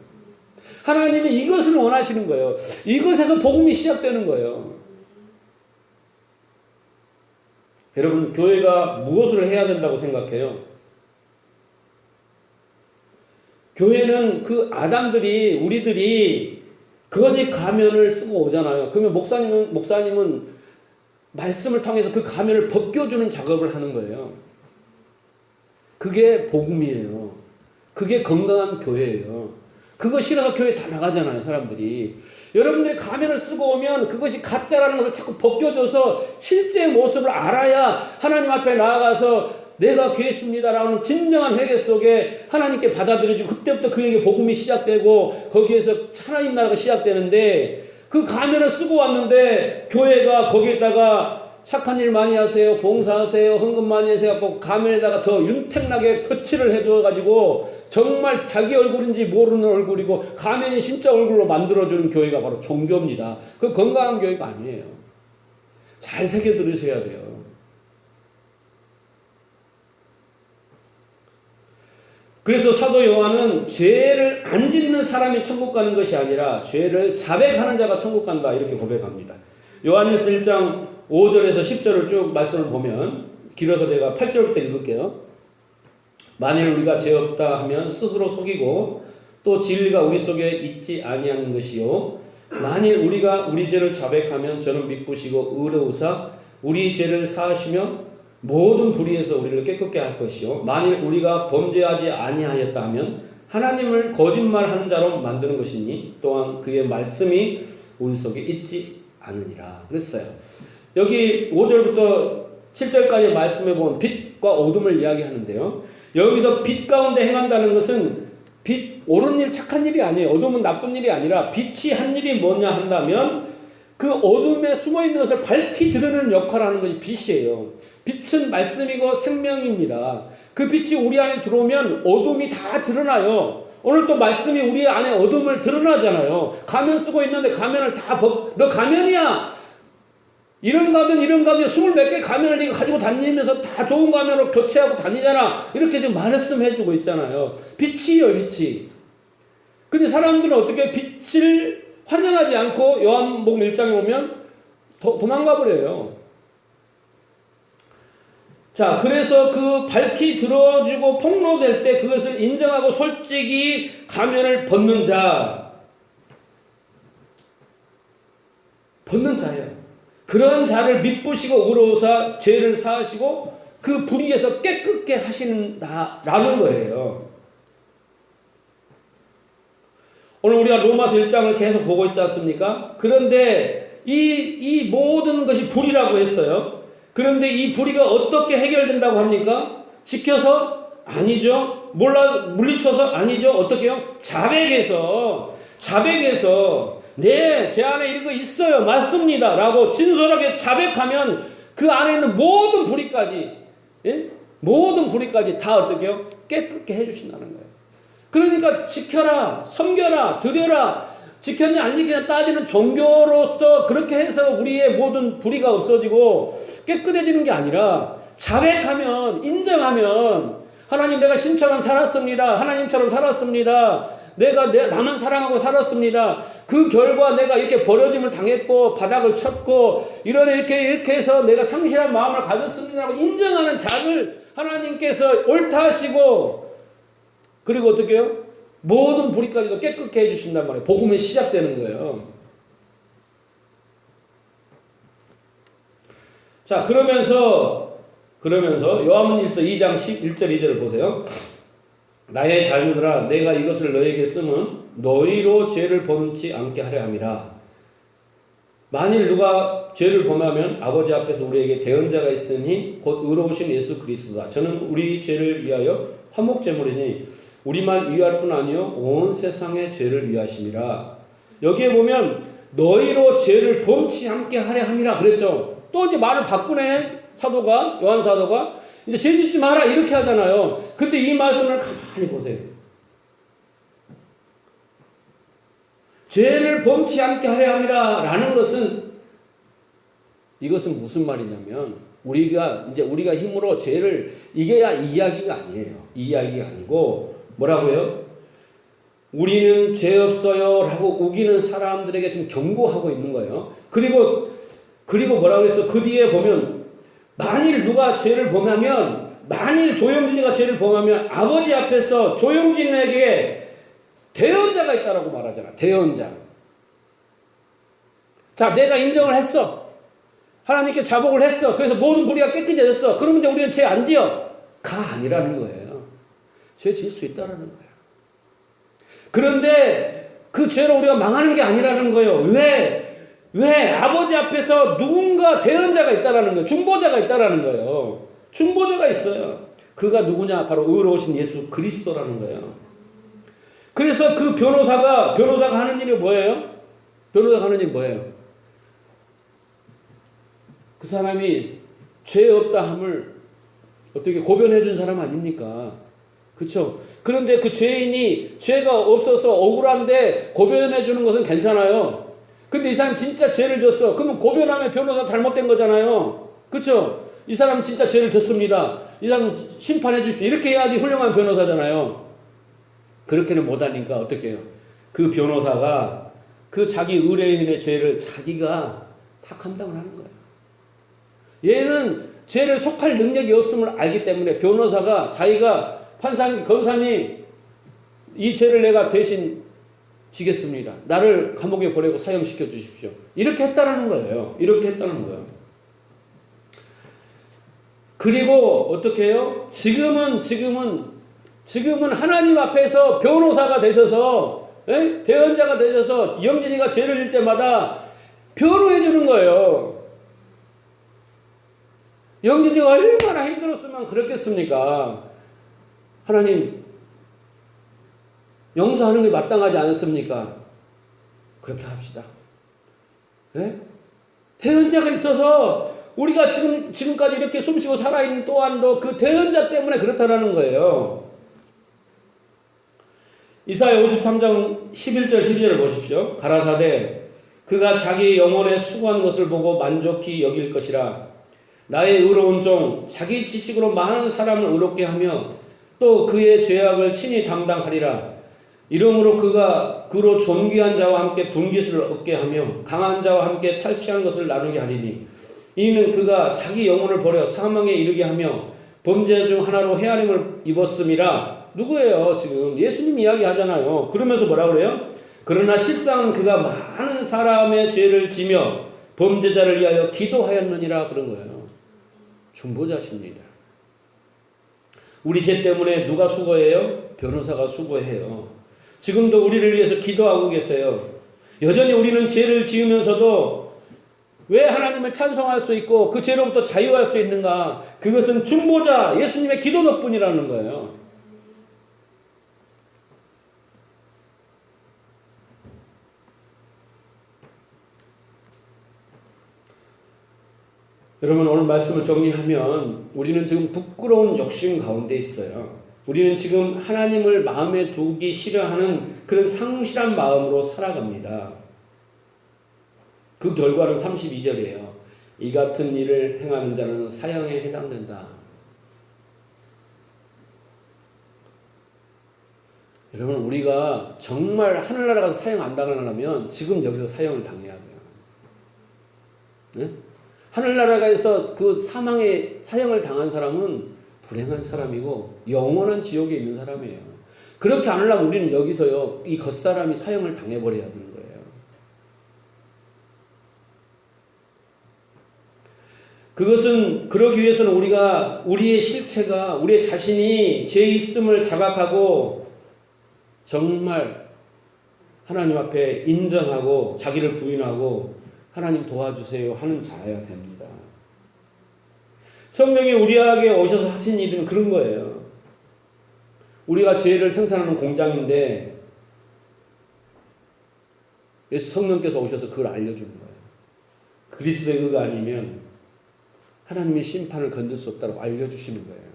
하나님이 이것을 원하시는 거예요. 이것에서 복음이 시작되는 거예요. 여러분, 교회가 무엇을 해야 된다고 생각해요? 교회는 그 아담들이 우리들이 거짓 가면을 쓰고 오잖아요. 그러면 목사님은 말씀을 통해서 그 가면을 벗겨주는 작업을 하는 거예요. 그게 복음이에요. 그게 건강한 교회예요. 그거 싫어서 교회 다 나가잖아요, 사람들이. 여러분들이 가면을 쓰고 오면 그것이 가짜라는 것을 자꾸 벗겨줘서 실제 모습을 알아야 하나님 앞에 나아가서 내가 죄수입니다라는 진정한 회개 속에 하나님께 받아들여지고 그때부터 그에게 복음이 시작되고 거기에서 하나님 나라가 시작되는데 그 가면을 쓰고 왔는데 교회가 거기에다가 착한 일 많이 하세요, 봉사하세요, 헌금 많이 하세요 하고 가면에다가 더 윤택나게 터치를 해줘가지고 정말 자기 얼굴인지 모르는 얼굴이고 가면이 진짜 얼굴로 만들어주는 교회가 바로 종교입니다. 그 건강한 교회가 아니에요. 잘 새겨 들으셔야 돼요. 그래서 사도 요한은 죄를 안 짓는 사람이 천국 가는 것이 아니라 죄를 자백하는 자가 천국 간다 이렇게 고백합니다. 요한일서 1장 5절에서 10절을 쭉 말씀을 보면 길어서 제가 8절부터 읽을게요. 만일 우리가 죄 없다 하면 스스로 속이고 또 진리가 우리 속에 있지 아니한 것이요 만일 우리가 우리 죄를 자백하면 저는 믿으시고 의로우사 우리 죄를 사하시며 모든 불의에서 우리를 깨끗게 할 것이요 만일 우리가 범죄하지 아니하였다 하면 하나님을 거짓말하는 자로 만드는 것이니 또한 그의 말씀이 우리 속에 있지 않으니라 그랬어요. 여기 5절부터 7절까지 말씀해 보면 빛과 어둠을 이야기하는데요. 여기서 빛 가운데 행한다는 것은 빛 옳은 일 착한 일이 아니에요. 어둠은 나쁜 일이 아니라 빛이 한 일이 뭐냐 한다면 그 어둠에 숨어있는 것을 밝히 드러내는 역할을 하는 것이 빛이에요. 빛은 말씀이고 생명입니다. 그 빛이 우리 안에 들어오면 어둠이 다 드러나요. 오늘 또 말씀이 우리 안에 어둠을 드러나잖아요. 가면 쓰고 있는데 가면을 다 너 가면이야. 이런 가면 20몇 개 가면을 네가 가지고 다니면서 다 좋은 가면으로 교체하고 다니잖아. 이렇게 지금 말씀해주고 있잖아요. 빛이요, 빛이. 근데 사람들은 어떻게 빛을 환영하지 않고 요한복음 1장에 보면 도망가 버려요. 자, 그래서 그 밝히 들어주고 폭로될 때 그것을 인정하고 솔직히 가면을 벗는 자예요. 그런 자를 믿으시고 의로우사 죄를 사하시고 그 불의에서 깨끗게 하신다라는 거예요. 오늘 우리가 로마서 1장을 계속 보고 있지 않습니까? 그런데 이 모든 것이 불의라고 했어요. 그런데 이 불의가 어떻게 해결된다고 합니까? 지켜서? 아니죠. 물리쳐서? 아니죠. 어떻게요? 자백해서 네, 제 안에 이런 거 있어요. 맞습니다. 라고 진솔하게 자백하면 그 안에 있는 모든 불의까지, 예? 모든 불의까지 다 어떻게요? 깨끗게 해주신다는 거예요. 그러니까 지켜라, 섬겨라, 드려라, 지켰냐 안 지켰냐 따지는 종교로서 그렇게 해서 우리의 모든 불의가 없어지고 깨끗해지는 게 아니라 자백하면, 인정하면 하나님 내가 신처럼 살았습니다. 하나님처럼 살았습니다. 내가 나만 사랑하고 살았습니다. 그 결과 내가 이렇게 버려짐을 당했고 바닥을 쳤고 이렇게 해서 내가 상실한 마음을 가졌습니다라고 인정하는 자를 하나님께서 옳다 하시고 그리고 어떻게 해요? 모든 불의까지도 깨끗게 해주신단 말이에요. 복음이 시작되는 거예요. 자, 그러면서 요한일서 2장 1절 2절을 보세요. 나의 자녀들아 내가 이것을 너에게 쓰면 너희로 죄를 범치 않게 하려 함이라. 만일 누가 죄를 범하면 아버지 앞에서 우리에게 대언자가 있으니 곧 의로우신 예수 그리스도다. 저는 우리 죄를 위하여 화목제물이니 우리만 위할 뿐 아니요 온 세상의 죄를 위하심이라. 여기에 보면 너희로 죄를 범치 않게 하려 함이라 그랬죠. 또 이제 말을 바꾸네 사도가, 요한 사도가 이제 죄 짓지 마라 이렇게 하잖아요. 근데 이 말씀을 가만히 보세요. 죄를 범치 않게 하려 함이라 라는 것은 이것은 무슨 말이냐면 우리가 힘으로 죄를 이겨야 이야기가 아니에요. 이 이야기가 아니고 뭐라고요? 우리는 죄 없어요 라고 우기는 사람들에게 좀 경고하고 있는 거예요. 그리고 뭐라고 했어? 그 뒤에 보면 만일 누가 죄를 범하면 만일 조영진이가 죄를 범하면 아버지 앞에서 조영진에게 대언자가 있다라고 말하잖아. 대언자. 자, 내가 인정을 했어. 하나님께 자복을 했어. 그래서 모든 무리가 깨끗해졌어. 그러면 이제 우리는 죄 안 지어. 가 아니라는 거예요. 죄 지을 수 있다라는 거예요. 그런데 그 죄로 우리가 망하는 게 아니라는 거예요. 왜? 아버지 앞에서 누군가 대언자가 있다라는 거예요. 중보자가 있다라는 거예요. 중보자가 있어요. 그가 누구냐? 바로 의로우신 예수 그리스도라는 거예요. 그래서 그 변호사가 하는 일이 뭐예요? 변호사가 하는 일이 뭐예요? 그 사람이 죄 없다 함을 어떻게 고변해 준 사람 아닙니까? 그렇죠? 그런데 그 죄인이 죄가 없어서 억울한데 고변해 주는 것은 괜찮아요. 근데 이 사람 진짜 죄를 졌어. 그러면 고변하면 변호사 잘못된 거잖아요. 그렇죠? 이 사람 진짜 죄를 졌습니다. 이 사람 심판해 주십시오. 이렇게 해야지 훌륭한 변호사잖아요. 그렇게는 못하니까 어떻게 해요? 그 변호사가 그 자기 의뢰인의 죄를 자기가 다 감당을 하는 거예요. 얘는 죄를 속할 능력이 없음을 알기 때문에 변호사가 자기가 검사님 이 죄를 내가 대신 지겠습니다. 나를 감옥에 보내고 사형시켜 주십시오. 이렇게 했다는 거예요. 이렇게 했다는 거예요. 그리고 어떻게 해요? 지금은 하나님 앞에서 변호사가 되셔서 대언자가 되셔서 영진이가 죄를 질 때마다 변호해 주는 거예요. 영진이가 얼마나 힘들었으면 그렇겠습니까? 하나님 용서하는 게 마땅하지 않습니까? 그렇게 합시다. 네? 대언자가 있어서 우리가 지금까지 이렇게 숨쉬고 살아있는 또한도 그 대언자 때문에 그렇다라는 거예요. 이사야 53장 11절 12절을 보십시오. 가라사대 그가 자기 영혼에 수고한 것을 보고 만족히 여길 것이라. 나의 의로운 종 자기 지식으로 많은 사람을 의롭게 하며 또 그의 죄악을 친히 담당하리라. 이러므로 그가 그로 존귀한 자와 함께 분깃을 얻게 하며 강한 자와 함께 탈취한 것을 나누게 하리니 이는 그가 자기 영혼을 버려 사망에 이르게 하며 범죄 중 하나로 헤아림을 입었음이라. 누구예요? 지금 예수님 이야기 하잖아요. 그러면서 뭐라 그래요? 그러나 실상은 그가 많은 사람의 죄를 지며 범죄자를 위하여 기도하였느니라. 그런 거예요. 중보자십니다. 우리 죄 때문에 누가 수고해요? 변호사가 수고해요. 지금도 우리를 위해서 기도하고 계세요. 여전히 우리는 죄를 지으면서도 왜 하나님을 찬송할 수 있고 그 죄로부터 자유할 수 있는가? 그것은 중보자 예수님의 기도 덕분이라는 거예요. 여러분 오늘 말씀을 정리하면 우리는 지금 부끄러운 욕심 가운데 있어요. 우리는 지금 하나님을 마음에 두기 싫어하는 그런 상실한 마음으로 살아갑니다. 그 결과는 32절이에요. 이 같은 일을 행하는 자는 사형에 해당된다. 여러분 우리가 정말 하늘나라 가서 사형 안 당하려면 지금 여기서 사형을 당해야 돼요. 네? 하늘나라에서 그 사망의 사형을 당한 사람은 불행한 사람이고 영원한 지옥에 있는 사람이에요. 그렇게 안 하려면 우리는 여기서요 이 겉사람이 사형을 당해버려야 되는 거예요. 그것은 그러기 위해서는 우리가 우리의 실체가 우리의 자신이 죄 있음을 자각하고 정말 하나님 앞에 인정하고 자기를 부인하고 하나님 도와주세요 하는 자여야 됩니다. 성령이 우리에게 오셔서 하신 일은 그런 거예요. 우리가 죄를 생산하는 공장인데 예수 성령께서 오셔서 그걸 알려주는 거예요. 그리스도의 의가 아니면 하나님의 심판을 건들 수 없다고 알려주시는 거예요.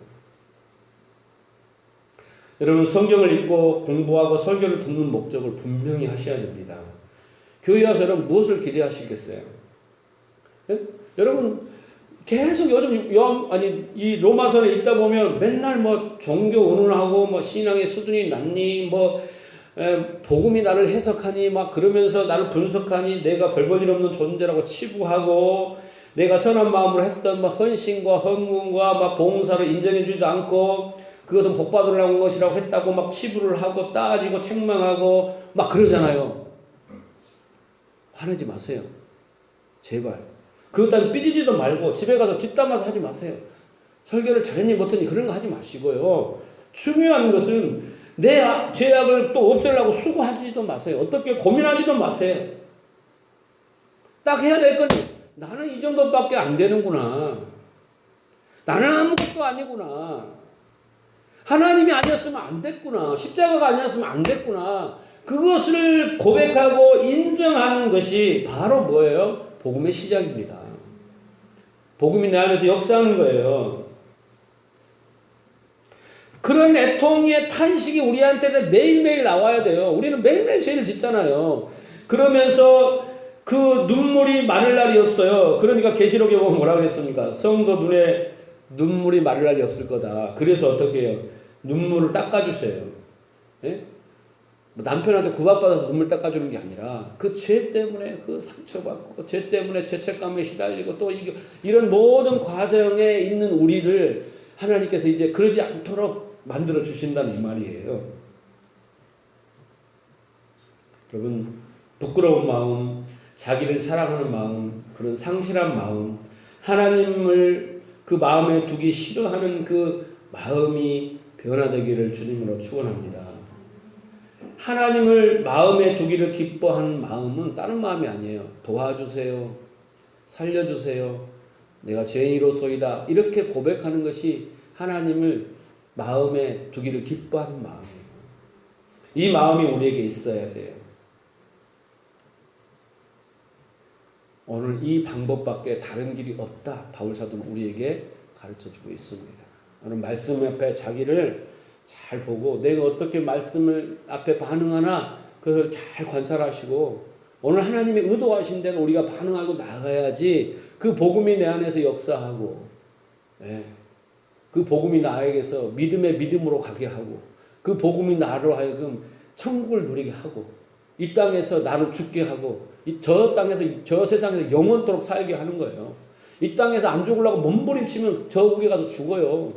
여러분 성경을 읽고 공부하고 설교를 듣는 목적을 분명히 하셔야 됩니다. 교회 와서 여러분 무엇을 기대하시겠어요? 예? 여러분 계속 요즘 이 로마서를 읽다 보면 맨날 뭐 종교 운운하고 뭐 신앙의 수준이 낮니 뭐 복음이 나를 해석하니 막 그러면서 나를 분석하니 내가 별 볼 일 없는 존재라고 치부하고 내가 선한 마음으로 했던 막 헌신과 헌금과 막 봉사를 인정해주지도 않고 그것은 복 받으려는 것이라고 했다고 막 치부를 하고 따지고 책망하고 막 그러잖아요. 화내지 마세요. 제발. 그것 때문에 삐지지도 말고 집에 가서 뒷담화도 하지 마세요. 설교를 잘했니 못했니 그런 거 하지 마시고요. 중요한 것은 내 죄악을 또 없애려고 수고하지도 마세요. 어떻게 고민하지도 마세요. 딱 해야 될 건 나는 이 정도밖에 안 되는구나. 나는 아무것도 아니구나. 하나님이 아니었으면 안 됐구나. 십자가가 아니었으면 안 됐구나. 그것을 고백하고 인정하는 것이 바로 뭐예요? 복음의 시작입니다. 복음이 내 안에서 역사하는 거예요. 그런 애통의 탄식이 우리한테는 매일매일 나와야 돼요. 우리는 매일매일 죄를 짓잖아요. 그러면서 그 눈물이 마를 날이 없어요. 그러니까 계시록에 보면 뭐라 그랬습니까? 성도 눈에 눈물이 마를 날이 없을 거다. 그래서 어떻게 해요? 눈물을 닦아주세요. 예? 뭐 남편한테 구박받아서 눈물 닦아주는 게 아니라 그 죄 때문에 그 상처받고 죄 때문에 죄책감에 시달리고 또 이런 모든 과정에 있는 우리를 하나님께서 이제 그러지 않도록 만들어 주신다는 이 말이에요. 여러분, 부끄러운 마음, 자기를 사랑하는 마음, 그런 상실한 마음, 하나님을 그 마음에 두기 싫어하는 그 마음이 변화되기를 주님으로 축원합니다. 하나님을 마음에 두기를 기뻐하는 마음은 다른 마음이 아니에요. 도와주세요. 살려주세요. 내가 죄인으로소이다. 이렇게 고백하는 것이 하나님을 마음에 두기를 기뻐하는 마음이에요. 이 마음이 우리에게 있어야 돼요. 오늘 이 방법밖에 다른 길이 없다. 바울사도는 우리에게 가르쳐주고 있습니다. 오늘 말씀 앞에 자기를 잘 보고 내가 어떻게 말씀을 앞에 반응하나 그것을 잘 관찰하시고 오늘 하나님이 의도하신 대로 우리가 반응하고 나가야지 그 복음이 내 안에서 역사하고 그 복음이 나에게서 믿음의 믿음으로 가게 하고 그 복음이 나로 하여금 천국을 누리게 하고 이 땅에서 나를 죽게 하고 저 땅에서 저 세상에서 영원토록 살게 하는 거예요. 이 땅에서 안 죽으려고 몸부림치면 저국에 가서 죽어요.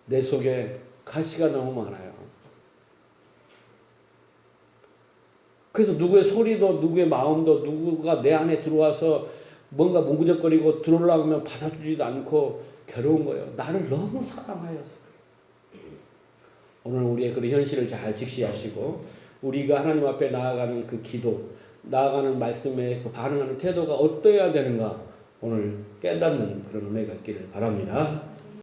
내 속에 가시가 너무 많아요. 그래서 누구의 소리도 누구의 마음도 누구가 내 안에 들어와서 뭔가 뭉구적거리고 들어오려고 하면 받아주지도 않고 괴로운 거예요. 나를 너무 사랑하여서. 오늘 우리의 그런 현실을 잘 직시하시고 우리가 하나님 앞에 나아가는 그 기도, 나아가는 말씀에 반응하는 태도가 어떠해야 되는가 오늘 깨닫는 그런 은혜가 있기를 바랍니다.